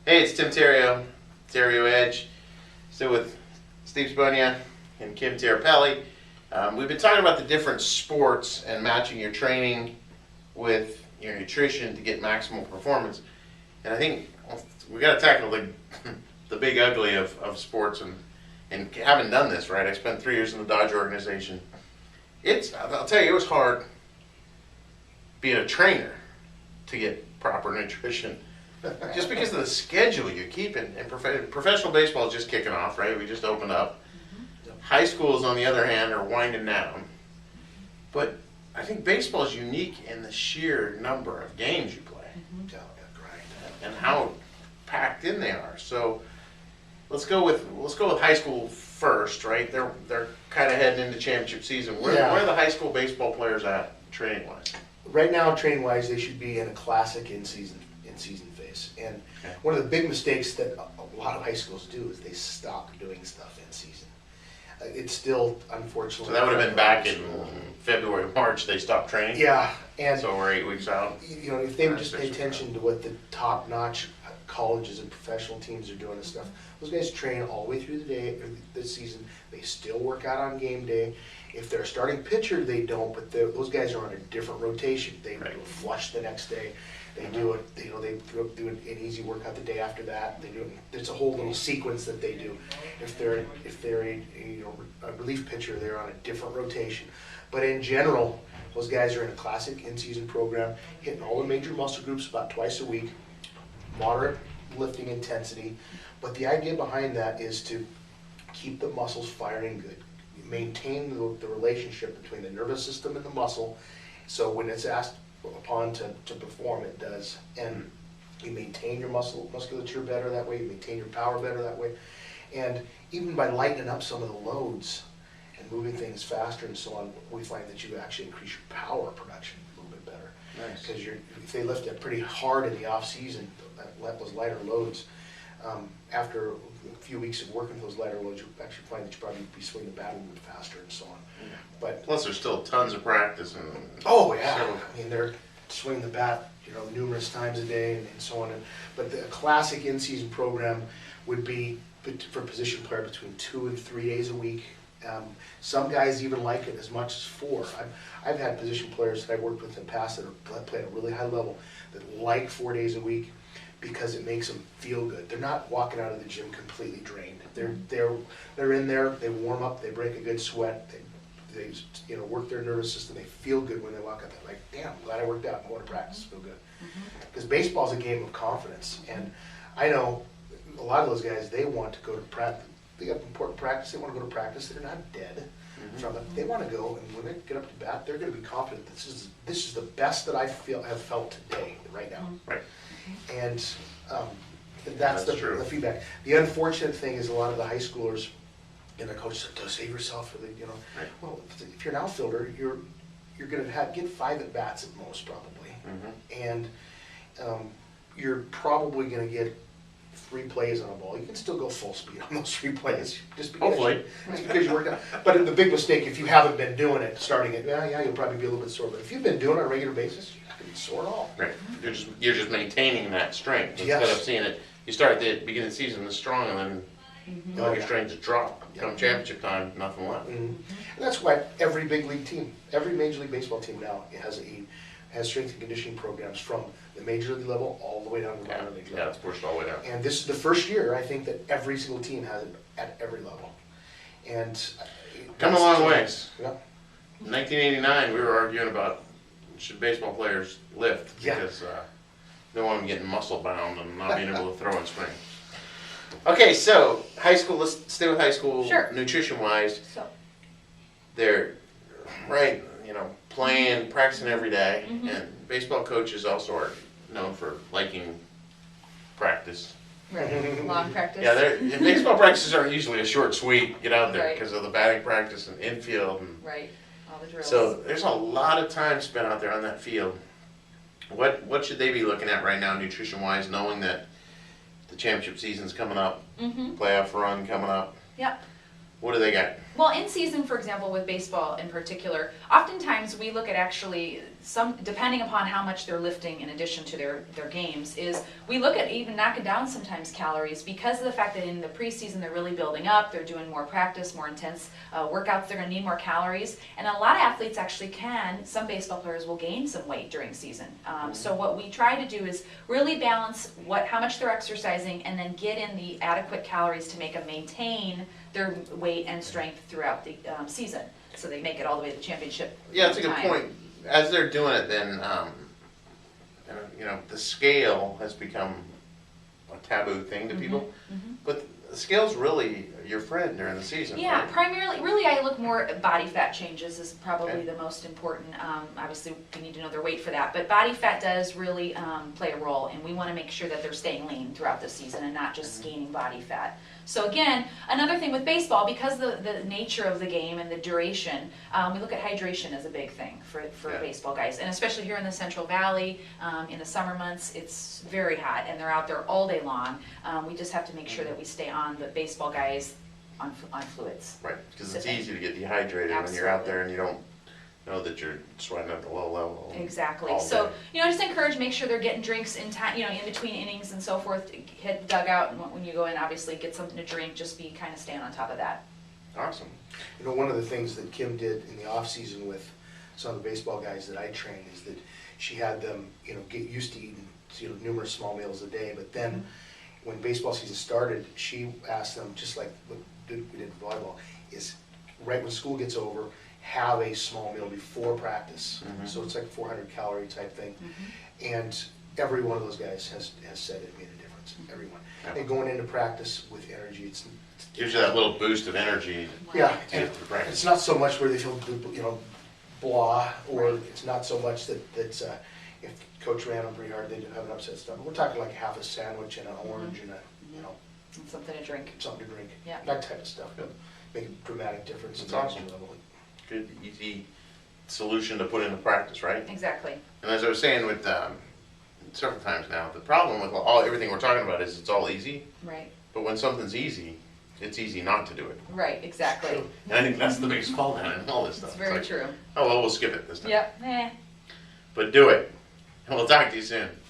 Hey, it's Tim Fresno Edge. Still with Steve Sponia and Kim Terrapelli. We've been talking about the different sports and matching your training with your nutrition to get maximal performance. And I think we got to tackle the big ugly of sports and having done this, right? I spent 3 years in the Dodger organization. I'll tell you, it was hard being a trainer to get proper nutrition. Just because of the schedule you keep in professional baseball is just kicking off, right? We just opened up. High schools, on the other hand, are winding down. But I think baseball is unique in the sheer number of games you play and how packed in they are. So let's go with high school first, right? They're kind of heading into championship season. Where are the high school baseball players at training wise? Right now, training wise, they should be in a classic in season phase. And one of the big mistakes that a lot of high schools do is they stop doing stuff in season. It's still, unfortunately. So that would have been back in February, March. They stopped training. Yeah, and so we're 8 weeks out. You know, if they would just pay attention to what the top-notch colleges and professional teams are doing and stuff, those guys train all the way through the day, or the season. They still work out on game day. If they're a starting pitcher, they don't. But those guys are on a different rotation. They do a flush the next day. They do it. They do an easy workout the day after that. They do. There's a whole little sequence that they do. If they're a relief pitcher, they're on a different rotation. But in general, those guys are in a classic in-season program, hitting all the major muscle groups about twice a week, moderate lifting intensity. But the idea behind that is to keep the muscles firing good, maintain the relationship between the nervous system and the muscle. So when it's asked upon to perform, it does. And you maintain your musculature better that way, you maintain your power better that way. And even by lightening up some of the loads and moving things faster and so on, we find that you actually increase your power production a little bit better. Nice. Because if they lift it pretty hard in the off season, those lighter loads, after a few weeks of working with those lighter loads, you actually find that you probably be swinging the bat a little bit faster and so on. But plus, there's still tons of practice. I mean, they're swinging the bat, numerous times a day and so on. But the classic in-season program would be for a position player between 2 and 3 days a week. Some guys even like it as much as 4. I've had position players that I've worked with in the past that have played at a really high level that like 4 days a week because it makes them feel good. They're not walking out of the gym completely drained. They're in there. They warm up. They break a good sweat. They work their nervous system. They feel good when they walk out. They're like, damn, I'm glad I worked out. I'm going to practice. Feel good. Because baseball is a game of confidence, and I know a lot of those guys, they want to go to practice. They have important practice. They want to go to practice. They're not dead from it. They want to go, and when they get up to bat, they're going to be confident. This is the best that I have felt today, right now. Right. And that's the feedback. The unfortunate thing is a lot of the high schoolers and the coach said, "To save yourself for the Right. Well, if you're an outfielder, you're going to get 5 at bats at most probably, and you're probably going to get 3 plays on a ball. You can still go full speed on those 3 plays, just because you worked out. But the big mistake, if you haven't been doing it, starting it, you'll probably be a little bit sore. But if you've been doing it on a regular basis, you're not going to be sore at all. Right. You're just maintaining that strength instead of seeing it. You start at the beginning of the season this strong, and then your strength just drop. Come championship time, nothing left. And that's why every big league team, every Major League Baseball team now has strength and conditioning programs from the Major League level all the way down to the minor league level. Yeah, it's pushed all the way down. And this is the first year, I think, that every single team has it at every level. And come a long ways. Yeah. In 1989, we were arguing about should baseball players lift because they want them getting muscle bound and not being able to throw in spring. Okay, so high school. Let's stay with high school. Sure. Nutrition-wise, they're playing, practicing every day, and baseball coaches also are known for liking practice. Right. Long practice. Yeah, baseball practices aren't usually a short, sweet get out there because of the batting practice and infield. Right. All the drills. So there's a lot of time spent out there on that field. What should they be looking at right now, nutrition-wise, knowing that the championship season's coming up, playoff run coming up? Yep. What do they got? Well, in season, for example, with baseball in particular, oftentimes we look at actually depending upon how much they're lifting in addition to their games, is we look at even knocking down sometimes calories because of the fact that in the preseason they're really building up, they're doing more practice, more intense workouts, they're going to need more calories, and a lot of athletes actually some baseball players will gain some weight during season. So what we try to do is really balance how much they're exercising and then get in the adequate calories to make them maintain their weight and strength throughout the season, so they make it all the way to the championship. Yeah, that's a good point. As they're doing it, then the scale has become a taboo thing to people. But the scale's really your friend during the season. Yeah, right? primarily, really I look more at body fat changes is probably the most important. Obviously, we need to know their weight for that, but body fat does really play a role, and we want to make sure that they're staying lean throughout the season and not just gaining body fat. So again, another thing with baseball, because the nature of the game and the duration, we look at hydration as a big thing for baseball guys, and especially here in the Central Valley, in the summer months, it's very hot, and they're out there all day long. We just have to make sure that we stay on the baseball guys on fluids. Right, because it's easy to get dehydrated when you're out there and you don't know that you're sweating at the low level. Exactly. So, just encourage, make sure they're getting drinks in time, in between innings and so forth. Hit the dugout, and when you go in, obviously get something to drink. Just be kind of staying on top of that. Awesome. One of the things that Kim did in the off season with some of the baseball guys that I trained is that she had them, get used to eating, numerous small meals a day. But then, when baseball season started, she asked them, just like what we did in volleyball, is right when school gets over, have a small meal before practice. So it's like a 400 calorie type thing. And every one of those guys has said it made a difference. Everyone. Yeah. And going into practice with energy, it gives you that little boost of energy. Yeah, and practice. it's not so much where they feel blah, or it's not so much that if coach ran them pretty hard, they do have an upset stomach. We're talking like half a sandwich and an orange and And something to drink. something to drink. Yeah. That type of stuff. Make a dramatic difference. That's in the awesome. energy level. Good, easy solution to put into practice, right? Exactly. And as I was saying with several times now, the problem with everything we're talking about is it's all easy. Right. But when something's easy, it's easy not to do it. Right. Exactly. And I think that's the biggest fall down in all this stuff. It's very true. Oh well, we'll skip it this time. Yep. But do it. And we'll talk to you soon.